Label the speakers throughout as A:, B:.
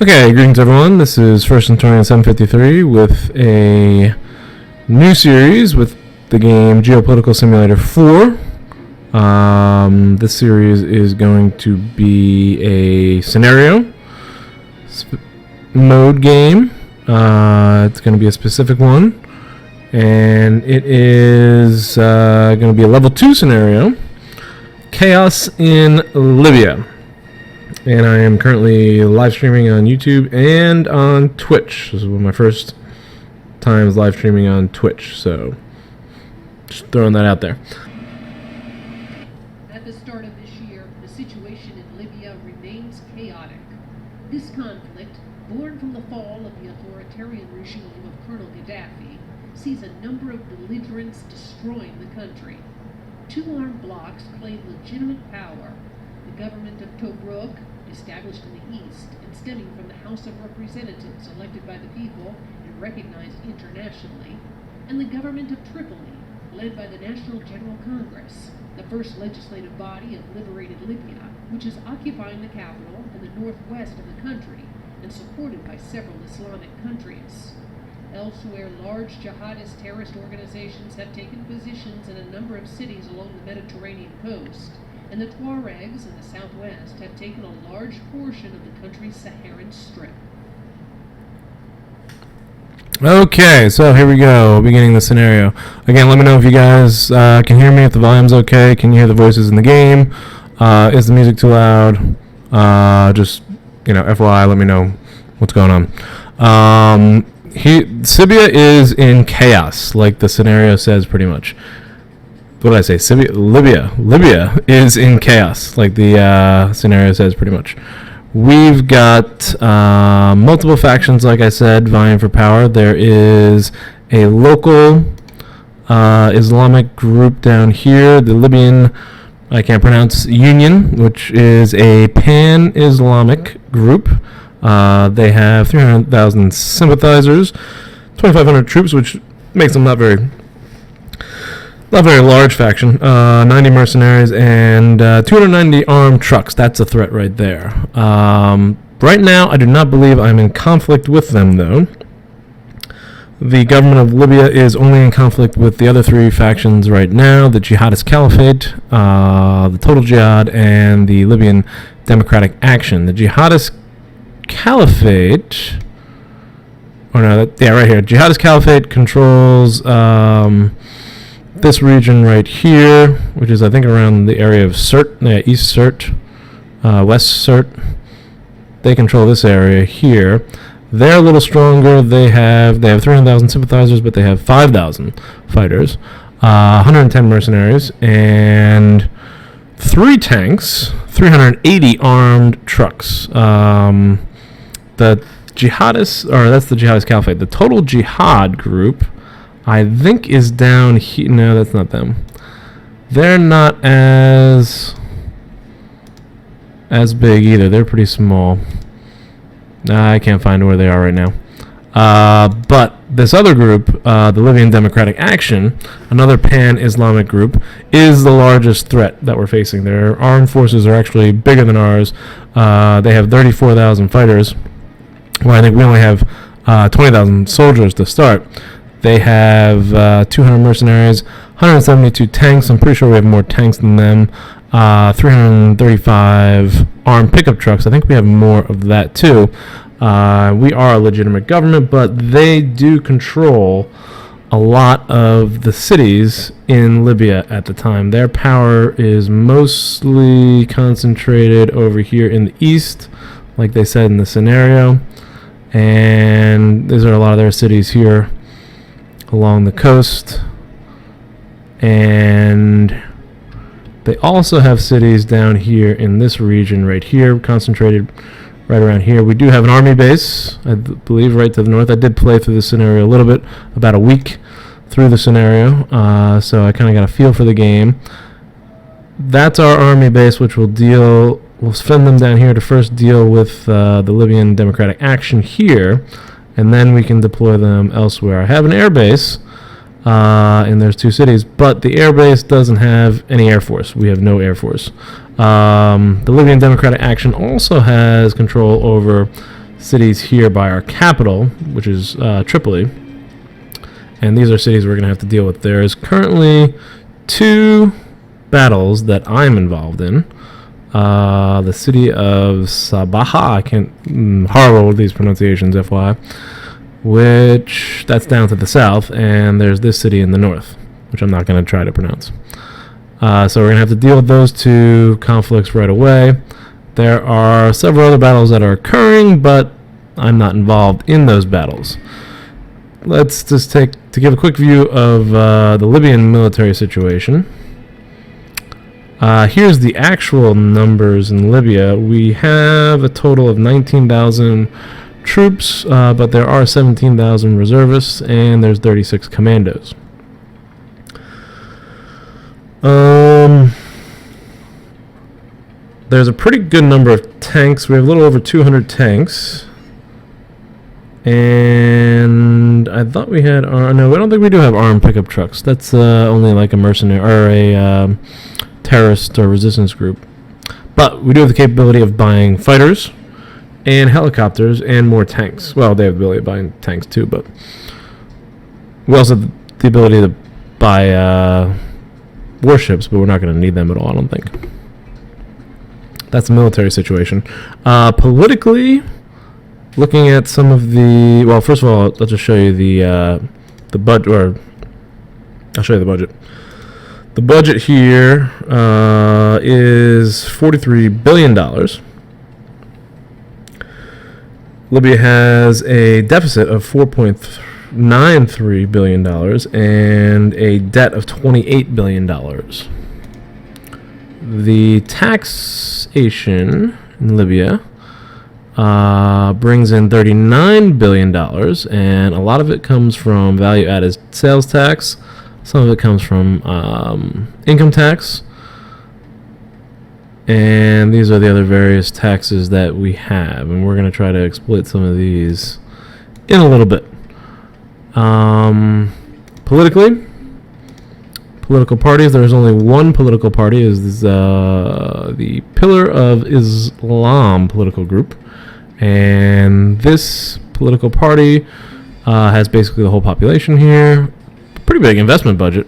A: Okay, greetings everyone. This is First Centurion 753 with a new series with the game Geopolitical Simulator 4. This series is going to be a scenario mode game. It's going to be a specific one, and it is going to be a level 2 scenario, Chaos in Libya. And I am currently live streaming on YouTube and on Twitch. This is one of my first times live streaming on Twitch, so just throwing that out there.
B: At the start of this year, the situation in Libya remains chaotic. This conflict, born from the fall of the authoritarian regime of Colonel Gaddafi, sees a number of belligerents destroying the country. Two armed blocs claim legitimate power. The government of Tobruk, established in the east and stemming from the House of Representatives elected by the people and recognized internationally, and the government of Tripoli, led by the National General Congress, the first legislative body of liberated Libya, which is occupying the capital in the northwest of the country and supported by several Islamic countries. Elsewhere, large jihadist terrorist organizations have taken positions in a number of cities along the Mediterranean coast, and the Tuaregs in the southwest have taken a large portion of the country's Saharan strip.
A: Okay, so here we go, beginning the scenario. Again, let me know if you guys can hear me, if the volume's okay. Can you hear the voices in the game? Is the music too loud? Just, FYI, let me know what's going on. Libya is in chaos, like the scenario says pretty much. What did I say? Libya is in chaos, like the scenario says pretty much. We've got multiple factions, like I said, vying for power. There is a local Islamic group down here, the Libyan, I can't pronounce, Union, which is a pan-Islamic group. They have 300,000 sympathizers, 2,500 troops, which makes them not very large faction. 90 mercenaries and 290 armed trucks. That's a threat right there. Right now, I do not believe I'm in conflict with them, though. The government of Libya is only in conflict with the other three factions right now: the Jihadist Caliphate, the Total Jihad, and the Libyan Democratic Action. The Jihadist Caliphate... right here. Jihadist Caliphate controls... this region right here, which is I think around the area of Sirte, East Sirte, West Sirte. They control this area here. They're a little stronger. They have 300,000 sympathizers, but they have 5,000 fighters, 110 mercenaries, and 3 tanks, 380 armed trucks. The Jihadists, or that's the Jihadist Caliphate. The Total Jihad group, I think, is down here. No, that's not them. They're not as big either. They're pretty small. I can't find where they are right now. But this other group, the Libyan Democratic Action, another pan-Islamic group, is the largest threat that we're facing. Their armed forces are actually bigger than ours. They have 34,000 fighters, where I think we only have 20,000 soldiers to start. They have 200 mercenaries, 172 tanks. I'm pretty sure we have more tanks than them. 335 armed pickup trucks. I think we have more of that too. We are a legitimate government, but they do control a lot of the cities in Libya at the time. Their power is mostly concentrated over here in the east, like they said in the scenario. And these are a lot of their cities here along the coast, and they also have cities down here in this region right here, concentrated right around here. We do have an army base, I believe, right to the north. I did play through the scenario a little bit, about a week through the scenario, so I kind of got a feel for the game. That's our army base, which we'll send them down here to first deal with the Libyan Democratic Action here, and then we can deploy them elsewhere. I have an air base in those 2 cities, but the air base doesn't have any air force. We have no air force. The Libyan Democratic Action also has control over cities here by our capital, which is Tripoli. And these are cities we're going to have to deal with. There is currently 2 battles that I'm involved in. The city of Sabaha, I can't, horrible with these pronunciations, FYI, which, that's down to the south, and there's this city in the north, which I'm not going to try to pronounce. So we're going to have to deal with those 2 conflicts right away. There are several other battles that are occurring, but I'm not involved in those battles. Let's just give a quick view of the Libyan military situation. Here's the actual numbers in Libya. We have a total of 19,000 troops, but there are 17,000 reservists, and there's 36 commandos. There's a pretty good number of tanks. We have a little over 200 tanks. And I thought we had... no, I don't think we do have armed pickup trucks. That's only like a mercenary or a terrorist or resistance group. But we do have the capability of buying fighters and helicopters and more tanks. Well, they have the ability of buying tanks too, but we also have the ability to buy warships, but we're not going to need them at all, I don't think. That's the military situation. Politically... Looking at some of the... Well, first of all, let's just show you the budget, or... I'll show you the budget. The budget here is $43 billion. Libya has a deficit of $4.93 billion and a debt of $28 billion. The taxation in Libya... brings in $39 billion, and a lot of it comes from value-added sales tax. Some of it comes from income tax. And these are the other various taxes that we have, and we're going to try to exploit some of these in a little bit. Political parties, there's only one political party, is the Pillar of Islam political group. And this political party has basically the whole population here. Pretty big investment budget.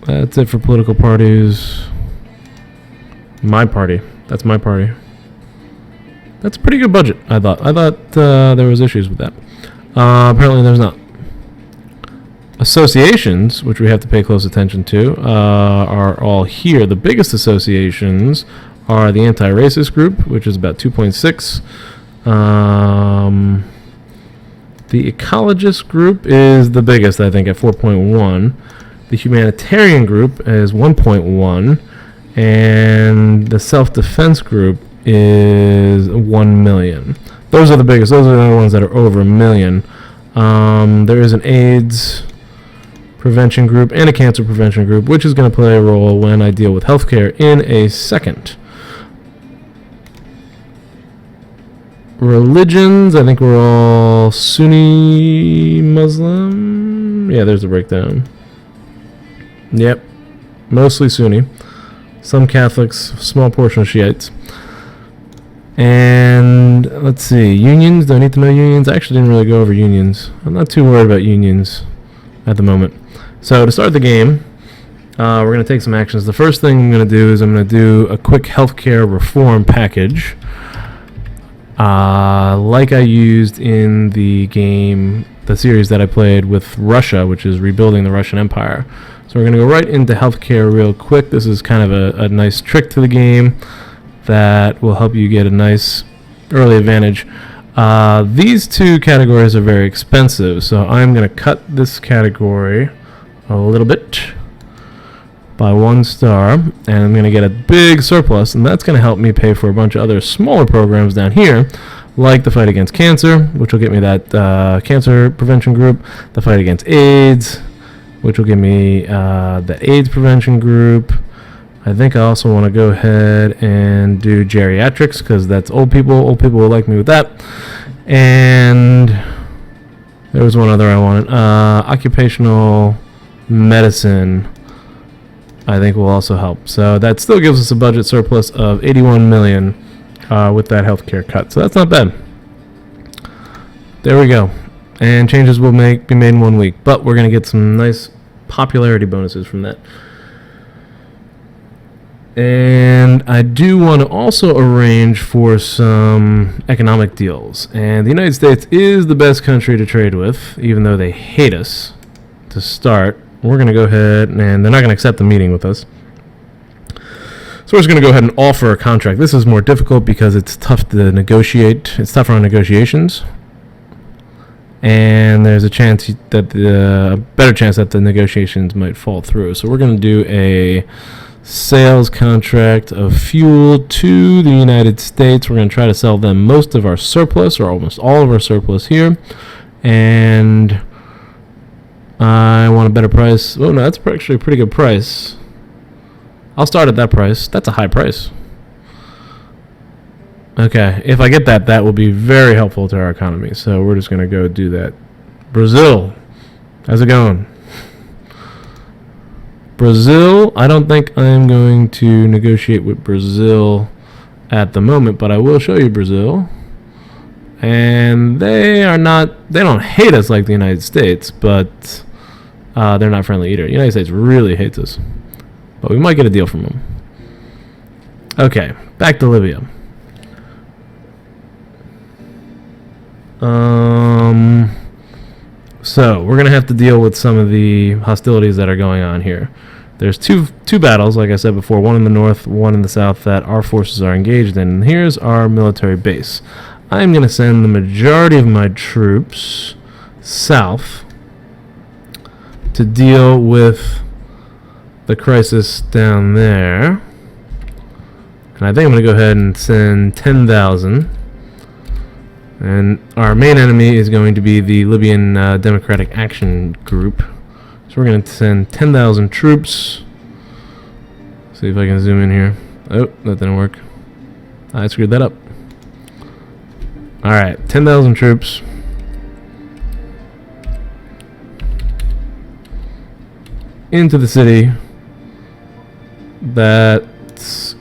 A: That's it for political parties. My party. That's my party. That's a pretty good budget, I thought. I thought there was issues with that. Apparently there's not. Associations, which we have to pay close attention to, are all here. The biggest associations are the anti-racist group, which is about 2.6. The ecologist group is the biggest, I think, at 4.1. The humanitarian group is 1.1. And the self-defense group is 1 million. Those are the biggest. Those are the ones that are over 1 million. There is an AIDS prevention group and a cancer prevention group, which is going to play a role when I deal with healthcare in a second. Religions, I think we're all Sunni Muslim. Yeah, there's a breakdown. Yep, mostly Sunni. Some Catholics, small portion of Shiites. And let's see, unions. Do I need to know unions? I actually didn't really go over unions. I'm not too worried about unions at the moment. So to start the game, we're going to take some actions. The first thing I'm going to do is I'm going to do a quick healthcare reform package, like I used in the game, the series that I played with Russia, which is rebuilding the Russian Empire. So we're going to go right into healthcare real quick. This is kind of a nice trick to the game that will help you get a nice early advantage. These 2 categories are very expensive, so I'm going to cut this category a little bit by 1 star, and I'm going to get a big surplus, and that's going to help me pay for a bunch of other smaller programs down here, like the fight against cancer, which will get me that cancer prevention group, the fight against AIDS, which will give me the AIDS prevention group. I think I also want to go ahead and do geriatrics, because that's old people. Old people will like me with that. And there was one other I wanted. Occupational medicine. I think will also help. So that still gives us a budget surplus of 81 million with that healthcare cut. So that's not bad. There we go. And changes will be made in 1 week. But we're going to get some nice popularity bonuses from that. And I do want to also arrange for some economic deals. And the United States is the best country to trade with, even though they hate us to start. We're going to go ahead, and they're not going to accept the meeting with us. So we're just going to go ahead and offer a contract. This is more difficult because it's tough to negotiate. It's tougher on negotiations. And there's a chance that better chance that the negotiations might fall through. So we're going to do a sales contract of fuel to the United States. We're going to try to sell them most of our surplus, or almost all of our surplus here. And I want a better price. Oh, no, that's actually a pretty good price. I'll start at that price. That's a high price. Okay, if I get that, that will be very helpful to our economy. So we're just going to go do that. Brazil, how's it going? Brazil, I don't think I'm going to negotiate with Brazil at the moment, but I will show you Brazil. And they don't hate us like the United States, but they're not friendly either. The United States really hates us, but we might get a deal from them. Okay, back to Libya. So we're gonna have to deal with some of the hostilities that are going on here. There's two battles, like I said before, one in the north, one in the south, that our forces are engaged in. And here's our military base. I'm gonna send the majority of my troops south to deal with the crisis down there. And I think I'm gonna go ahead and send 10,000. And our main enemy is going to be the Libyan Democratic Action Group. So we're going to send 10,000 troops. See if I can zoom in here. Oh, that didn't work. I screwed that up. Alright, 10,000 troops. Into the city that's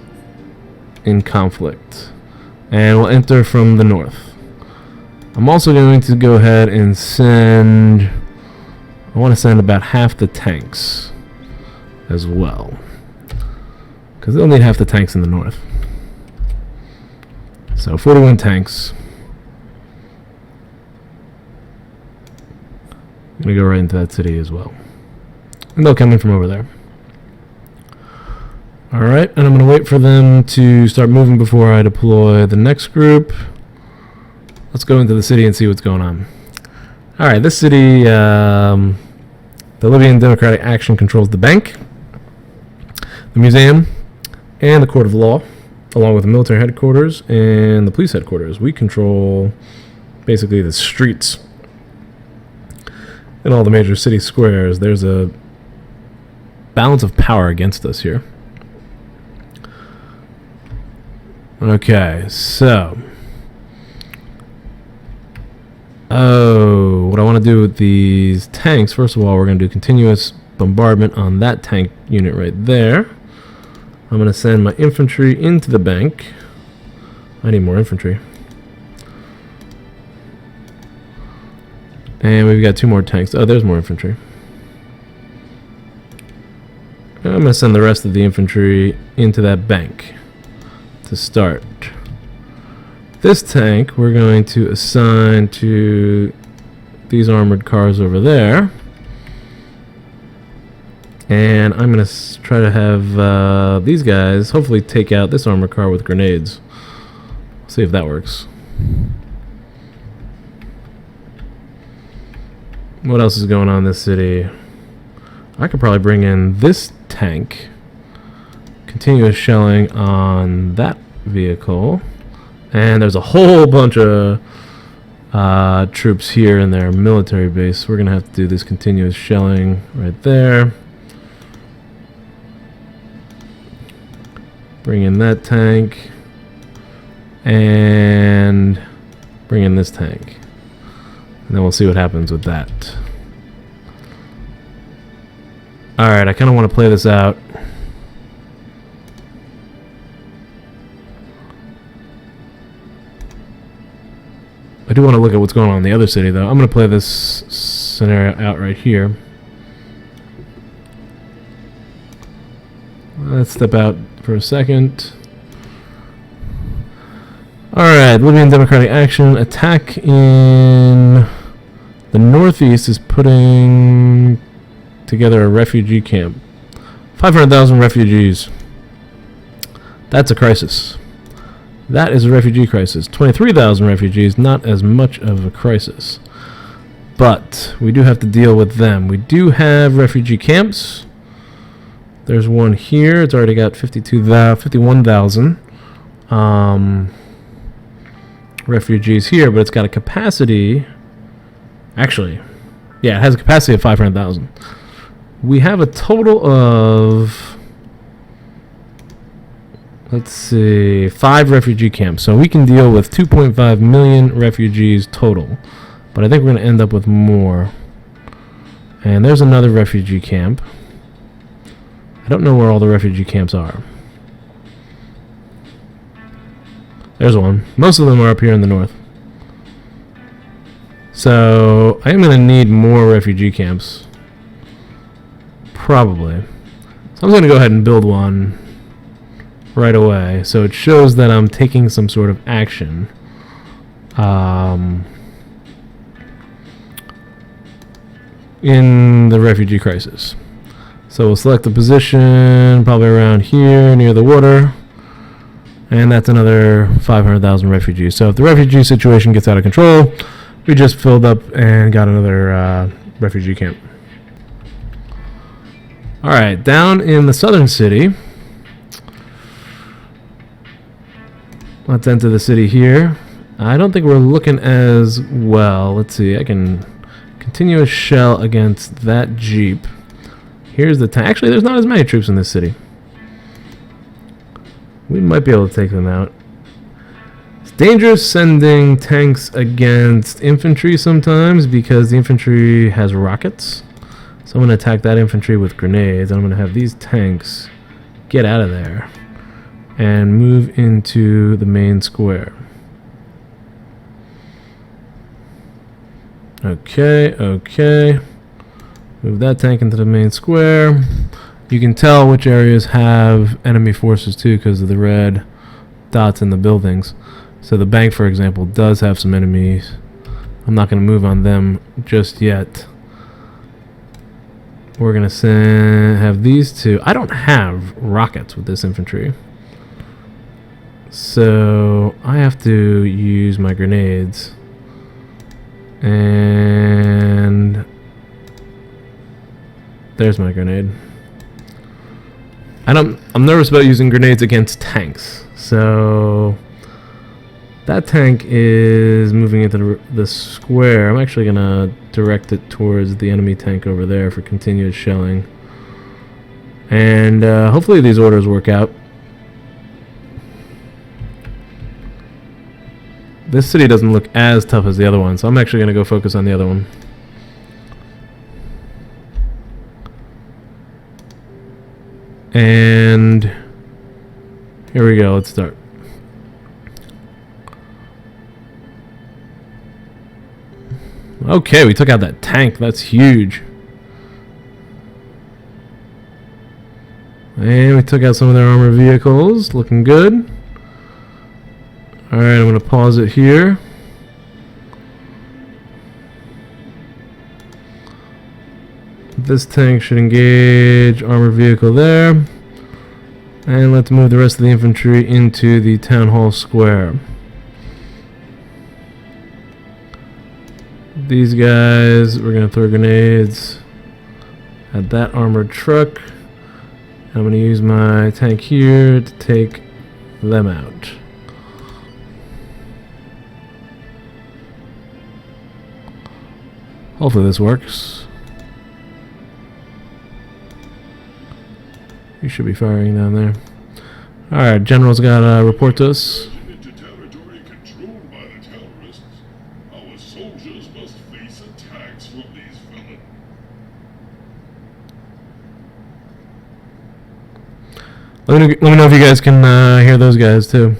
A: in conflict. And we'll enter from the north. I'm also going to go ahead and I want to send about half the tanks as well, because they'll need half the tanks in the north. So 41 tanks. I'm going to go right into that city as well. And they'll come in from over there. Alright, and I'm going to wait for them to start moving before I deploy the next group. Let's go into the city and see what's going on. Alright, this city, the Libyan Democratic Action controls the bank, the museum, and the court of law, along with the military headquarters and the police headquarters. We control basically the streets in all the major city squares. There's a balance of power against us here. Okay, so what I want to do with these tanks, first of all, we're going to do continuous bombardment on that tank unit right there. I'm going to send my infantry into the bank. I need more infantry. And we've got 2 more tanks. Oh, there's more infantry. I'm going to send the rest of the infantry into that bank to start. This tank we're going to assign to these armored cars over there. And I'm going to try to have these guys hopefully take out this armored car with grenades. See if that works. What else is going on in this city? I could probably bring in this tank. Continuous shelling on that vehicle. And there's a whole bunch of troops here in their military base. We're going to have to do this continuous shelling right there. Bring in that tank. And bring in this tank. And then we'll see what happens with that. Alright, I kind of want to play this out. I do want to look at what's going on in the other city, though. I'm going to play this scenario out right here. Let's step out for a second. Alright, Libyan Democratic Action. Attack in the northeast is putting together a refugee camp. 500,000 refugees. That's a crisis. That is a refugee crisis. 23,000 refugees, not as much of a crisis. But we do have to deal with them. We do have refugee camps. There's one here. It's already got 51,000 refugees here, but it's got a capacity. Actually, yeah, it has a capacity of 500,000. We have a total of, let's see, 5 refugee camps. So we can deal with 2.5 million refugees total. But I think we're going to end up with more. And there's another refugee camp. I don't know where all the refugee camps are. There's one. Most of them are up here in the north. So I am going to need more refugee camps. Probably. So I'm going to go ahead and build one right away. So it shows that I'm taking some sort of action. In the refugee crisis. So we'll select the position probably around here near the water. And that's another 500,000 refugees. So if the refugee situation gets out of control, we just filled up and got another refugee camp. Alright, down in the southern city. Let's enter the city here. I don't think we're looking as well. Let's see, I can continue a shell against that jeep. Here's the tank. Actually, there's not as many troops in this city. We might be able to take them out. It's dangerous sending tanks against infantry sometimes because the infantry has rockets. So I'm going to attack that infantry with grenades. I'm going to have these tanks get out of there and move into the main square. Okay. Move that tank into the main square. You can tell which areas have enemy forces too because of the red dots in the buildings. So the bank, for example, does have some enemies. I'm not going to move on them just yet. We're going to have these two. I don't have rockets with this infantry. So I have to use my grenades. And there's my grenade. I'm nervous about using grenades against tanks. So that tank is moving into the square. I'm actually gonna direct it towards the enemy tank over there for continuous shelling. And hopefully these orders work out. This city doesn't look as tough as the other one, so I'm actually gonna go focus on the other one. And here we go, let's start. Okay, we took out that tank, that's huge. And we took out some of their armored vehicles, looking good. Alright, I'm going to pause it here. This tank should engage armored vehicle there. And let's move the rest of the infantry into the town hall square. These guys, we're going to throw grenades at that armored truck. I'm going to use my tank here to take them out. Hopefully this works. You should be firing down there. Alright, General's got a report to us.
C: Into territory controlled by the terrorists, our soldiers must face attacks from these villains.
A: Let me know if you guys can hear those guys too.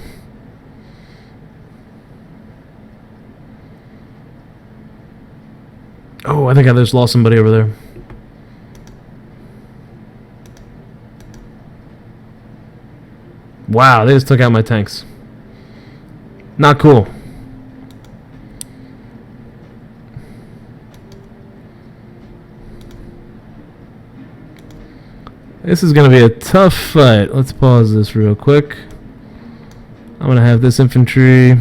A: Oh, I think I just lost somebody over there. Wow, they just took out my tanks. Not cool. This is going to be a tough fight. Let's pause this real quick. I'm going to have this infantry,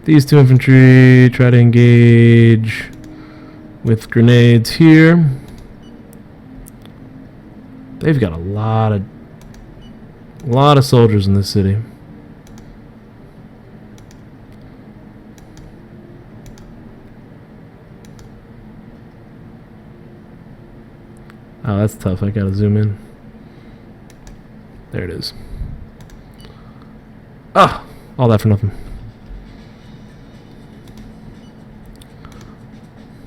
A: these two infantry, try to engage with grenades here. They've got a lot of soldiers in this city. Oh, that's tough. I gotta zoom in. There it is. Ah, all that for nothing.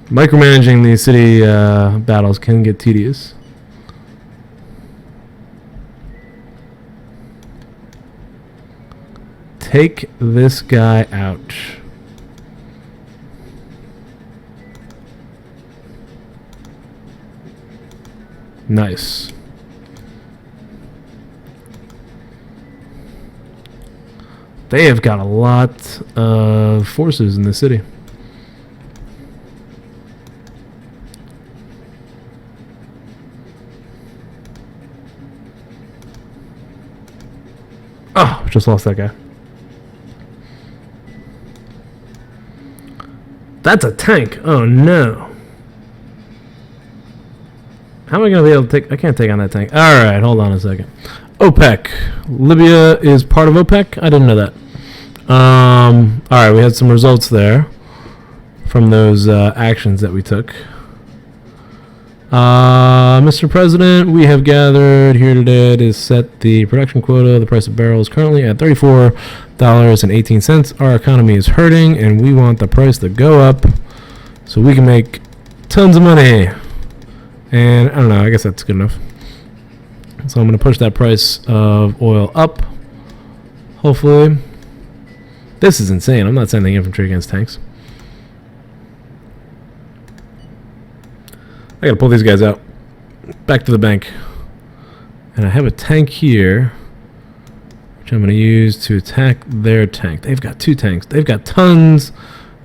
A: Micromanaging these city battles can get tedious. Take this guy out. Nice. They have got a lot of forces in the city. Oh, just lost that guy. That's a tank. Oh no. How am I going to be able to take... I can't take on that tank. Alright, hold on a second. OPEC. Libya is part of OPEC? I didn't know that. Alright, we had some results there from those actions that we took. Mr. President, we have gathered here today to set the production quota. The price of barrel is currently at $34.18. Our economy is hurting, and we want the price to go up so we can make tons of money. And I don't know, I guess that's good enough. So I'm going to push that price of oil up. Hopefully. This is insane. I'm not sending infantry against tanks. I got to pull these guys out. Back to the bank. And I have a tank here, which I'm going to use to attack their tank. They've got two tanks. They've got tons.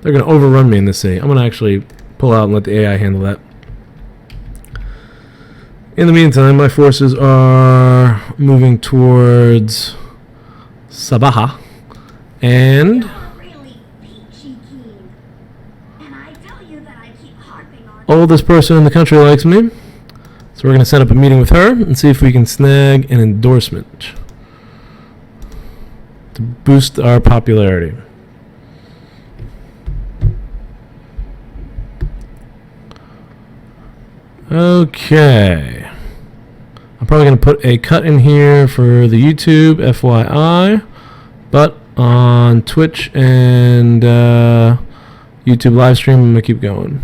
A: They're going to overrun me in this city. I'm going to actually pull out and let the AI handle that. In the meantime, my forces are moving towards Sabaha, and oldest person in the country likes me, so we're going to set up a meeting with her and see if we can snag an endorsement to boost our popularity. Okay. I'm probably going to put a cut in here for the YouTube, FYI. But on Twitch and YouTube live stream, I'm going to keep going.